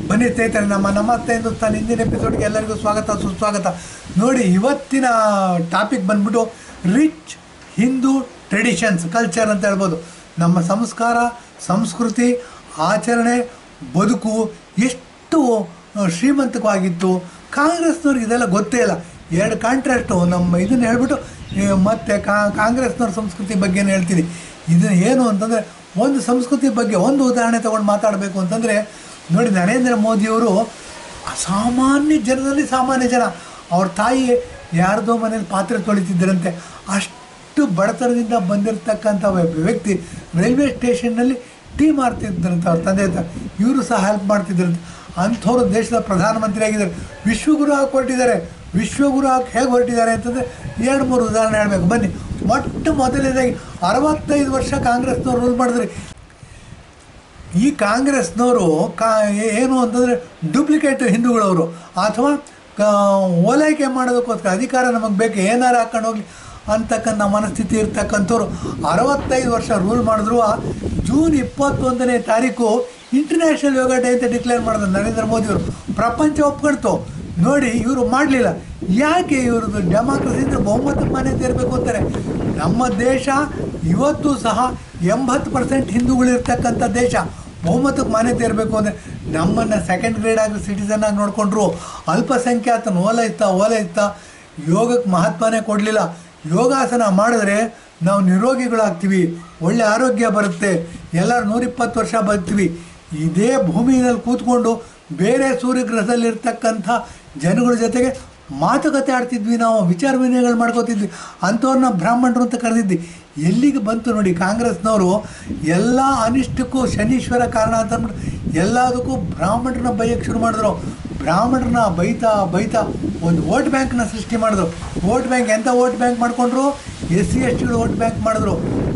ಬನ್ನಿ ಸ್ನೇಹಿತರೆ, ನಮಸ್ತೆ ಹಿಂದೂಸ್ತಾನ್ ಹಿಂದಿನ ಎಪಿಸೋಡ್ಗೆ ಎಲ್ಲರಿಗೂ ಸ್ವಾಗತ ಸುಸ್ವಾಗತ. ನೋಡಿ, ಇವತ್ತಿನ ಟಾಪಿಕ್ ಬಂದ್ಬಿಟ್ಟು ರಿಚ್ ಹಿಂದೂ ಟ್ರೆಡಿಷನ್ಸ್ ಕಲ್ಚರ್ ಅಂತ ಹೇಳ್ಬೋದು. ನಮ್ಮ ಸಂಸ್ಕಾರ, ಸಂಸ್ಕೃತಿ, ಆಚರಣೆ, ಬದುಕು ಎಷ್ಟು ಶ್ರೀಮಂತವಾಗಿತ್ತು. ಕಾಂಗ್ರೆಸ್ನವ್ರಿಗೆ ಇದೆಲ್ಲ ಗೊತ್ತೇ ಇಲ್ಲ. ಎರಡು ಕಾಂಟ್ರಾಸ್ಟು ನಮ್ಮ ಇದನ್ನು ಹೇಳ್ಬಿಟ್ಟು ಮತ್ತು ಕಾಂಗ್ರೆಸ್ನವ್ರ ಸಂಸ್ಕೃತಿ ಬಗ್ಗೆನೇ ಹೇಳ್ತೀನಿ. ಇದನ್ನು ಏನು ಅಂತಂದರೆ, ಒಂದು ಸಂಸ್ಕೃತಿ ಬಗ್ಗೆ ಒಂದು ಉದಾಹರಣೆ ತೊಗೊಂಡು ಮಾತಾಡಬೇಕು ಅಂತಂದರೆ, ನೋಡಿ, ನರೇಂದ್ರ ಮೋದಿಯವರು ಸಾಮಾನ್ಯ ಜನರಲ್ಲಿ ಸಾಮಾನ್ಯ ಜನ. ಅವ್ರ ತಾಯಿ ಯಾರ್ದೋ ಮನೇಲಿ ಪಾತ್ರೆ ತೊಳಿತಿದ್ದರಂತೆ. ಅಷ್ಟು ಬಡತನದಿಂದ ಬಂದಿರತಕ್ಕಂಥ ವ್ಯಕ್ತಿ ರೈಲ್ವೆ ಸ್ಟೇಷನ್ನಲ್ಲಿ ಟೀ ಮಾರ್ತಿದ್ದರಂತೆ ಅವ್ರ ತಂದೆ ಹತ್ರ. ಇವರು ಸಹ ಹೆಲ್ಪ್ ಮಾಡ್ತಿದ್ದರಂತೆ. ಅಂಥವ್ರು ದೇಶದ ಪ್ರಧಾನಮಂತ್ರಿ ಆಗಿದ್ದಾರೆ. ವಿಶ್ವಗುರು ಹಾಕಿ ಹೊರಟಿದ್ದಾರೆ. ವಿಶ್ವಗುರು ಹಾಕಿ ಹೇಗೆ ಹೊರಟಿದ್ದಾರೆ ಅಂತಂದರೆ 2-3 ಉದಾಹರಣೆ ಹೇಳಬೇಕು. ಬನ್ನಿ. ಮೊದಲನೇದಾಗಿ 65 ವರ್ಷ ಕಾಂಗ್ರೆಸ್ನವ್ರು ರೂಲ್ ಮಾಡಿದ್ರಿ. ಈ ಕಾಂಗ್ರೆಸ್ನವರು ಏನು ಅಂತಂದರೆ ಡೂಪ್ಲಿಕೇಟ್ ಹಿಂದೂಗಳವರು, ಅಥವಾ ಓಲೈಕೆ ಮಾಡೋದಕ್ಕೋಸ್ಕರ ಅಧಿಕಾರ ನಮಗೆ ಬೇಕು, ಏನಾರು ಹಾಕೊಂಡು ಹೋಗಲಿ ಅಂತಕ್ಕಂಥ ಮನಸ್ಥಿತಿ ಇರ್ತಕ್ಕಂಥವ್ರು 65 ವರ್ಷ ರೂಲ್ ಮಾಡಿದ್ರು. ಜೂನ್ 21ನೇ ತಾರೀಕು ಇಂಟರ್ನ್ಯಾಷನಲ್ ಯೋಗ ಡೇ ಅಂತ ಡಿಕ್ಲೇರ್ ಮಾಡಿದ್ರು ನರೇಂದ್ರ ಮೋದಿಯವರು. ಪ್ರಪಂಚ ಒಪ್ಕೊಳ್ತು. ನೋಡಿ, ಇವರು ಮಾಡಲಿಲ್ಲ. ಯಾಕೆ? ಇವ್ರದ್ದು ಡೆಮಾಕ್ರಸಿ ಅಂದರೆ ಬಹುಮತಕ್ಕೆ ಮಾನ್ಯತೆ ಇರಬೇಕು ಅಂತಾರೆ. ನಮ್ಮ ದೇಶ ಇವತ್ತು ಸಹ 80% ಹಿಂದೂಗಳಿರ್ತಕ್ಕಂಥ ದೇಶ. ಬಹುಮತಕ್ಕೆ ಮಾನ್ಯತೆ ಇರಬೇಕು ಅಂದರೆ ನಮ್ಮನ್ನು ಸೆಕೆಂಡ್ ಗ್ರೇಡ್ ಆಗಿ ಸಿಟಿಸನ್ ಆಗಿ ನೋಡಿಕೊಂಡ್ರು. ಅಲ್ಪಸಂಖ್ಯಾತನ ಓಲೈಸ್ತಾ ಯೋಗಕ್ಕೆ ಮಹತ್ವನೇ ಕೊಡಲಿಲ್ಲ. ಯೋಗಾಸನ ಮಾಡಿದ್ರೆ ನಾವು ನಿರೋಗಿಗಳಾಗ್ತೀವಿ, ಒಳ್ಳೆ ಆರೋಗ್ಯ ಬರುತ್ತೆ, ಎಲ್ಲರೂ 120 ವರ್ಷ ಬದುಕ್ತೀವಿ. ಇದೇ ಭೂಮಿಯಲ್ಲಿ ಕೂತ್ಕೊಂಡು ಬೇರೆ ಸೂರ್ಯಗ್ರಹದಲ್ಲಿರ್ತಕ್ಕಂಥ ಜನಗಳ ಜೊತೆಗೆ ಮಾತುಕತೆ ಆಡ್ತಿದ್ವಿ, ನಾವು ವಿಚಾರ ವಿನಿಮಯಗಳು ಮಾಡ್ಕೋತಿದ್ವಿ. ಅಂಥವ್ರನ್ನ ಬ್ರಾಹ್ಮಣರು ಅಂತ ಕರೆದಿದ್ವಿ. ಎಲ್ಲಿಗೆ ಬಂತು ನೋಡಿ ಕಾಂಗ್ರೆಸ್ನವರು? ಎಲ್ಲ ಅನಿಷ್ಟಕ್ಕೂ ಶನೀಶ್ವರ ಕಾರಣ ಅಂತ ಅಂದ್ಬಿಟ್ಟು ಎಲ್ಲದಕ್ಕೂ ಬ್ರಾಹ್ಮಣರನ್ನ ಬೈಯಕ್ಕೆ ಶುರು ಮಾಡಿದ್ರು. ಬ್ರಾಹ್ಮಣರನ್ನ ಬೈತಾ ಒಂದು ವೋಟ್ ಬ್ಯಾಂಕ್ನ ಸೃಷ್ಟಿ ಮಾಡಿದ್ರು. ವೋಟ್ ಬ್ಯಾಂಕ್ ಎಂಥ ವೋಟ್ ಬ್ಯಾಂಕ್ ಮಾಡಿಕೊಂಡ್ರು? SC STಗಳು ವೋಟ್ ಬ್ಯಾಂಕ್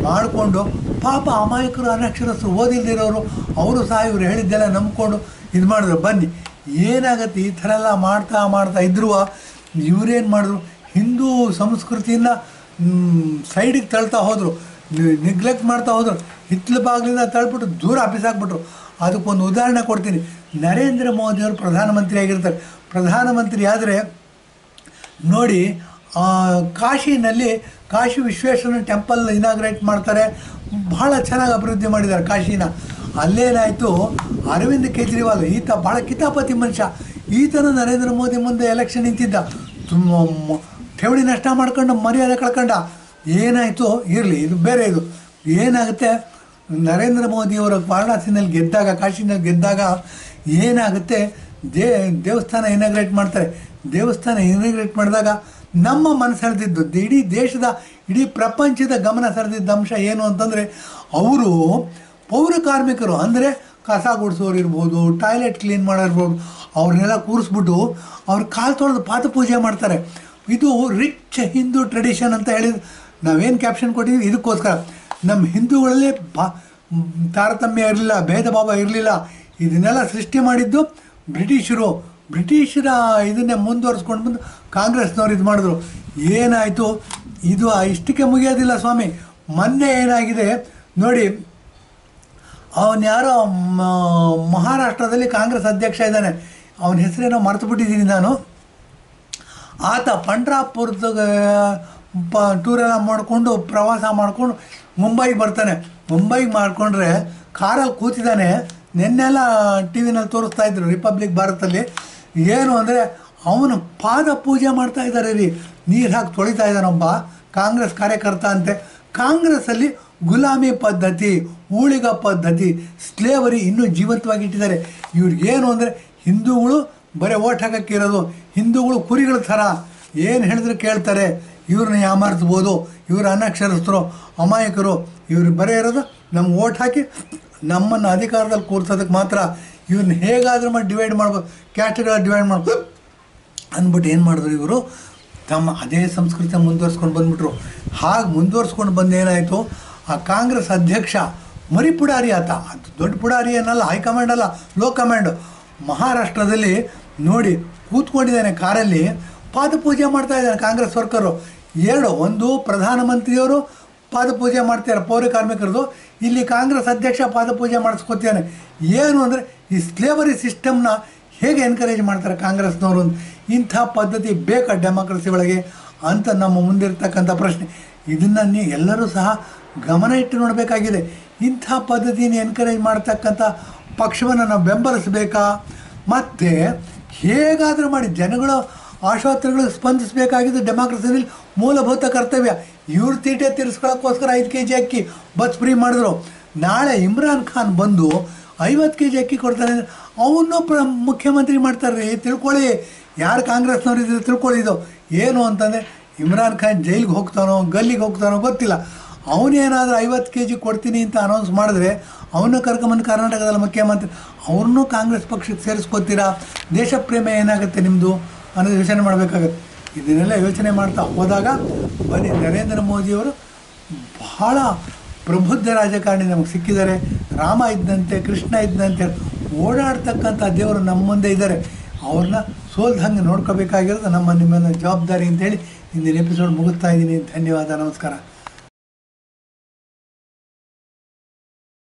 ಮಾಡಿಕೊಂಡು ಪಾಪ ಅಮಾಯಕರು, ಅನಕ್ಷರಸ್ಥರು, ಓದಿಲ್ದಿರೋರು ಅವರು ಸಹ ಇವರು ಹೇಳಿದ್ದೆಲ್ಲ ನಂಬ್ಕೊಂಡು ಇದು ಮಾಡಿದ್ರು. ಬನ್ನಿ, ಏನಾಗತ್ತೆ? ಈ ಥರ ಎಲ್ಲ ಮಾಡ್ತಾ ಇದ್ರು. ಇವರೇನು ಮಾಡಿದ್ರು? ಹಿಂದೂ ಸಂಸ್ಕೃತಿಯನ್ನು ಸೈಡಿಗೆ ತಳ್ತಾ ಹೋದರು, ನೆಗ್ಲೆಕ್ಟ್ ಮಾಡ್ತಾ ಹೋದರು. ಹಿತ್ತಲ ಬಾಗಿಲಿಂದ ತಳ್ಬಿಟ್ಟು ದೂರ ಬಿಸಾಕ್ಬಿಟ್ರು. ಅದಕ್ಕೊಂದು ಉದಾಹರಣೆ ಕೊಡ್ತೀನಿ. ನರೇಂದ್ರ ಮೋದಿಯವರು ಪ್ರಧಾನಮಂತ್ರಿ ಆಗಿರ್ತಾರೆ. ಪ್ರಧಾನಮಂತ್ರಿ ಆದರೆ ನೋಡಿ, ಕಾಶಿನಲ್ಲಿ ಕಾಶಿ ವಿಶ್ವೇಶ್ವರ ಟೆಂಪಲ್ ಇನಾಗ್ರೇಟ್ ಮಾಡ್ತಾರೆ. ಭಾಳ ಚೆನ್ನಾಗಿ ಅಭಿವೃದ್ಧಿ ಮಾಡಿದ್ದಾರೆ ಕಾಶಿನ. ಅಲ್ಲೇನಾಯಿತು? ಅರವಿಂದ್ ಕೇಜ್ರಿವಾಲ್ ಈತ ಭಾಳ ಕಿತಾಪತಿ ಮನುಷ್ಯ. ಈತನ ನರೇಂದ್ರ ಮೋದಿ ಮುಂದೆ ಎಲೆಕ್ಷನ್ ನಿಂತಿದ್ದ. ಠೇವಣಿ ನಷ್ಟ ಮಾಡ್ಕೊಂಡು ಮರ್ಯಾದೆ ಕಳ್ಕೊಂಡ. ಏನಾಯಿತು? ಇರಲಿ, ಇದು ಬೇರೆ. ಇದು ಏನಾಗುತ್ತೆ? ನರೇಂದ್ರ ಮೋದಿಯವರ ವಾರಣಾಸಿನಲ್ಲಿ ಗೆದ್ದಾಗ, ಕಾಶಿನಲ್ಲಿ ಗೆದ್ದಾಗ ಏನಾಗುತ್ತೆ? ದೇವಸ್ಥಾನ ಇನಾಗ್ರೇಟ್ ಮಾಡ್ತಾರೆ. ದೇವಸ್ಥಾನ ಇನಾಗ್ರೇಟ್ ಮಾಡಿದಾಗ ನಮ್ಮ ಮನಸ್ಸು ಸೆಳೆದಿದ್ದು, ಇಡೀ ದೇಶದ, ಇಡೀ ಪ್ರಪಂಚದ ಗಮನ ಸೆಳೆದಿದ್ದ ಅಂಶ ಏನು ಅಂತಂದರೆ, ಅವರು ಪೌರ ಕಾರ್ಮಿಕರು ಅಂದರೆ ಕಸ ಗುಡಿಸೋರು ಇರ್ಬೋದು, ಟಾಯ್ಲೆಟ್ ಕ್ಲೀನ್ ಮಾಡೋರ್ಬೋದು, ಅವ್ರನ್ನೆಲ್ಲ ಕೂರಿಸ್ಬಿಟ್ಟು ಅವ್ರ ಕಾಲು ತೊಳೆದು ಪಾದಪೂಜೆ ಮಾಡ್ತಾರೆ. ಇದು ರಿಚ್ ಹಿಂದೂ ಟ್ರೆಡಿಷನ್ ಅಂತ ಹೇಳಿದ್ರು. ನಾವೇನು ಕ್ಯಾಪ್ಷನ್ ಕೊಟ್ಟಿದ್ದೀವಿ ಇದಕ್ಕೋಸ್ಕರ. ನಮ್ಮ ಹಿಂದೂಗಳಲ್ಲಿ ತಾರತಮ್ಯ ಇರಲಿಲ್ಲ, ಭೇದ ಭಾವ ಇರಲಿಲ್ಲ. ಇದನ್ನೆಲ್ಲ ಸೃಷ್ಟಿ ಮಾಡಿದ್ದು ಬ್ರಿಟಿಷರ ಇದನ್ನೇ ಮುಂದುವರಿಸ್ಕೊಂಡು ಬಂದು ಕಾಂಗ್ರೆಸ್ನವ್ರು ಇದು ಮಾಡಿದ್ರು. ಏನಾಯಿತು? ಇದು ಇಷ್ಟಕ್ಕೆ ಮುಗಿಯೋದಿಲ್ಲ ಸ್ವಾಮಿ. ಮೊನ್ನೆ ಏನಾಗಿದೆ ನೋಡಿ, ಅವನ್ಯಾರೋ ಮಹಾರಾಷ್ಟ್ರದಲ್ಲಿ ಕಾಂಗ್ರೆಸ್ ಅಧ್ಯಕ್ಷ ಇದ್ದಾನೆ, ಅವನ ಹೆಸರೇನೋ ಮರೆತು ಬಿಟ್ಟಿದ್ದೀನಿ ನಾನು. ಆತ ಪಂಡ್ರಾಪುರದ ಟೂರೆಲ್ಲ ಮಾಡಿಕೊಂಡು ಪ್ರವಾಸ ಮಾಡಿಕೊಂಡು ಮುಂಬೈಗೆ ಬರ್ತಾನೆ. ಮುಂಬೈಗೆ ಮಾಡಿಕೊಂಡ್ರೆ ಕಾರಲ್ಲಿ ಕೂತಿದ್ದಾನೆ. ನಿನ್ನೆಲ್ಲ ಟಿ ವಿನಲ್ಲಿ ತೋರಿಸ್ತಾ ಇದ್ರು ರಿಪಬ್ಲಿಕ್ ಭಾರತದಲ್ಲಿ. ಏನು ಅಂದರೆ, ಅವನು ಪಾದ ಪೂಜೆ ಮಾಡ್ತಾ ಇದ್ದಾರೆ ರೀ. ನೀರು ಹಾಕಿ ತೊಳಿತಾ ಇದ್ದಾನೊಬ್ಬ ಕಾಂಗ್ರೆಸ್ ಕಾರ್ಯಕರ್ತ ಅಂತೆ. ಕಾಂಗ್ರೆಸ್ಸಲ್ಲಿ ಗುಲಾಮಿ ಪದ್ಧತಿ, ಊಳಿಗ ಪದ್ಧತಿ, ಸ್ಲೇವರಿ ಇನ್ನೂ ಜೀವಂತವಾಗಿ ಇಟ್ಟಿದ್ದಾರೆ. ಇವ್ರಿಗೇನು ಅಂದರೆ, ಹಿಂದೂಗಳು ಬರೀ ಓಟ್ ಹಾಕೋಕ್ಕಿರೋದು. ಹಿಂದೂಗಳು ಕುರಿಗಳ ಥರ ಏನು ಹೇಳಿದ್ರೆ ಕೇಳ್ತಾರೆ. ಇವ್ರನ್ನ ಯಾಮಾರಿಸ್ಬೋದು, ಇವರು ಅನಕ್ಷರಸ್ಥರು, ಅಮಾಯಕರು. ಇವ್ರು ಬರೀ ಇರೋದು ನಮ್ಗೆ ಓಟ್ ಹಾಕಿ ನಮ್ಮನ್ನು ಅಧಿಕಾರದಲ್ಲಿ ಕೂರ್ಸೋದಕ್ಕೆ ಮಾತ್ರ. ಇವ್ರನ್ನ ಹೇಗಾದ್ರೂ ಮಾಡಿ ಡಿವೈಡ್ ಮಾಡ್ಬೋದು, ಕ್ಯಾಸ್ಟ್ಗಳ ಡಿವೈಡ್ ಮಾಡ್ಬೋದು ಅಂದ್ಬಿಟ್ಟು ಏನು ಮಾಡಿದ್ರು ಇವರು? ತಮ್ಮ ಅದೇ ಸಂಸ್ಕೃತಿ ಮುಂದುವರ್ಸ್ಕೊಂಡು ಬಂದುಬಿಟ್ರು. ಹಾಗೆ ಮುಂದುವರ್ಸ್ಕೊಂಡು ಬಂದೇನಾಯಿತು? ಆ ಕಾಂಗ್ರೆಸ್ ಅಧ್ಯಕ್ಷ ಮರಿ ಪುಡಾರಿ ಆತ. ಅದು ದೊಡ್ಡ ಪುಡಾರಿ ಏನಲ್ಲ, ಹೈಕಮಾಂಡ್ ಅಲ್ಲ, ಲೋ ಕಮಾಂಡು. ಮಹಾರಾಷ್ಟ್ರದಲ್ಲಿ ನೋಡಿ ಕೂತ್ಕೊಂಡಿದ್ದಾನೆ ಕಾರಲ್ಲಿ, ಪಾದಪೂಜೆ ಮಾಡ್ತಾಯಿದ್ದಾನೆ ಕಾಂಗ್ರೆಸ್ ವರ್ಕರು. ಒಂದು ಪ್ರಧಾನಮಂತ್ರಿಯವರು ಪಾದಪೂಜೆ ಮಾಡ್ತಾರೆ ಪೌರ ಕಾರ್ಮಿಕರದು, ಇಲ್ಲಿ ಕಾಂಗ್ರೆಸ್ ಅಧ್ಯಕ್ಷ ಪಾದಪೂಜೆ ಮಾಡಿಸ್ಕೊತಾನೆ. ಏನು ಅಂದರೆ ಈ ಸ್ಲೇವರಿ ಸಿಸ್ಟಮ್ನ ಹೇಗೆ ಎನ್ಕರೇಜ್ ಮಾಡ್ತಾರೆ ಕಾಂಗ್ರೆಸ್ನವರು. ಇಂಥ ಪದ್ಧತಿ ಬೇಕಾ ಡೆಮಾಕ್ರಸಿ ಒಳಗೆ ಅಂತ ನಮ್ಮ ಮುಂದಿರ್ತಕ್ಕಂಥ ಪ್ರಶ್ನೆ. ಇದನ್ನು ಎಲ್ಲರೂ ಸಹ ಗಮನ ಇಟ್ಟು ನೋಡಬೇಕಾಗಿದೆ. ಇಂಥ ಪದ್ಧತಿನ ಎನ್ಕರೇಜ್ ಮಾಡ್ತಕ್ಕಂಥ ಪಕ್ಷವನ್ನು ನಾವು ಬೆಂಬಲಿಸಬೇಕಾ, ಮತ್ತು ಹೇಗಾದರೂ ಮಾಡಿ ಜನಗಳ ಆಶೋತ್ತರಗಳಿಗೆ ಸ್ಪಂದಿಸಬೇಕಾಗಿದೆ. ಡೆಮಾಕ್ರಸಿಯಲ್ಲಿ ಮೂಲಭೂತ ಕರ್ತವ್ಯ. ಇವ್ರ ತೀಟೆ ತೀರಿಸ್ಕೊಳ್ಳೋಕ್ಕೋಸ್ಕರ 5 kg ಅಕ್ಕಿ ಬಸ್ ಫ್ರೀ ಮಾಡಿದ್ರು. ನಾಳೆ ಇಮ್ರಾನ್ ಖಾನ್ ಬಂದು 50 kg ಅಕ್ಕಿ ಕೊಡ್ತಾರೆ, ಅವನ್ನೂ ಮುಖ್ಯಮಂತ್ರಿ ಮಾಡ್ತಾರೆ. ತಿಳ್ಕೊಳ್ಳಿ, ಯಾರು ಕಾಂಗ್ರೆಸ್ನವ್ರು ಇದ್ರೆ ತಿಳ್ಕೊಳ್ಳಿ. ಇದು ಏನು ಅಂತಂದರೆ ಇಮ್ರಾನ್ ಖಾನ್ ಜೈಲಿಗೆ ಹೋಗ್ತಾನೋ ಗಲ್ಲಿಗೆ ಹೋಗ್ತಾನೋ ಗೊತ್ತಿಲ್ಲ. ಅವನೇನಾದರೂ 50 kg ಕೊಡ್ತೀನಿ ಅಂತ ಅನೌನ್ಸ್ ಮಾಡಿದ್ರೆ ಅವನ್ನ ಕರ್ಕೊಂಬಂದು ಕರ್ನಾಟಕದಲ್ಲಿ ಮುಖ್ಯಮಂತ್ರಿ, ಅವ್ರನ್ನೂ ಕಾಂಗ್ರೆಸ್ ಪಕ್ಷಕ್ಕೆ ಸೇರಿಸ್ಕೊತೀರಾ? ದೇಶ ಪ್ರೇಮ ಏನಾಗುತ್ತೆ ನಿಮ್ಮದು ಅನ್ನೋದು ಯೋಚನೆ ಮಾಡಬೇಕಾಗತ್ತೆ. ಇದನ್ನೆಲ್ಲ ಯೋಚನೆ ಮಾಡ್ತಾ ಹೋದಾಗ ಬನ್ನಿ, ನರೇಂದ್ರ ಮೋದಿಯವರು ಬಹಳ ಪ್ರಬುದ್ಧ ರಾಜಕಾರಣಿ ನಮಗೆ ಸಿಕ್ಕಿದ್ದಾರೆ. ರಾಮ ಇದ್ದಂತೆ ಕೃಷ್ಣ ಇದ್ದಂತೆ ಓಡಾಡ್ತಕ್ಕಂಥ ದೇವರು ನಮ್ಮ ಮುಂದೆ ಇದ್ದಾರೆ. ಅವ್ರನ್ನ ಸೋಲ್ದಂಗೆ ನೋಡ್ಕೋಬೇಕಾಗಿರೋದು ನಿಮ್ಮೆಲ್ಲ ಜವಾಬ್ದಾರಿ ಅಂತೇಳಿ ಇಂದಿನ ಎಪಿಸೋಡ್ ಮುಗಿಸ್ತಾ ಇದ್ದೀನಿ. ಧನ್ಯವಾದ, ನಮಸ್ಕಾರ.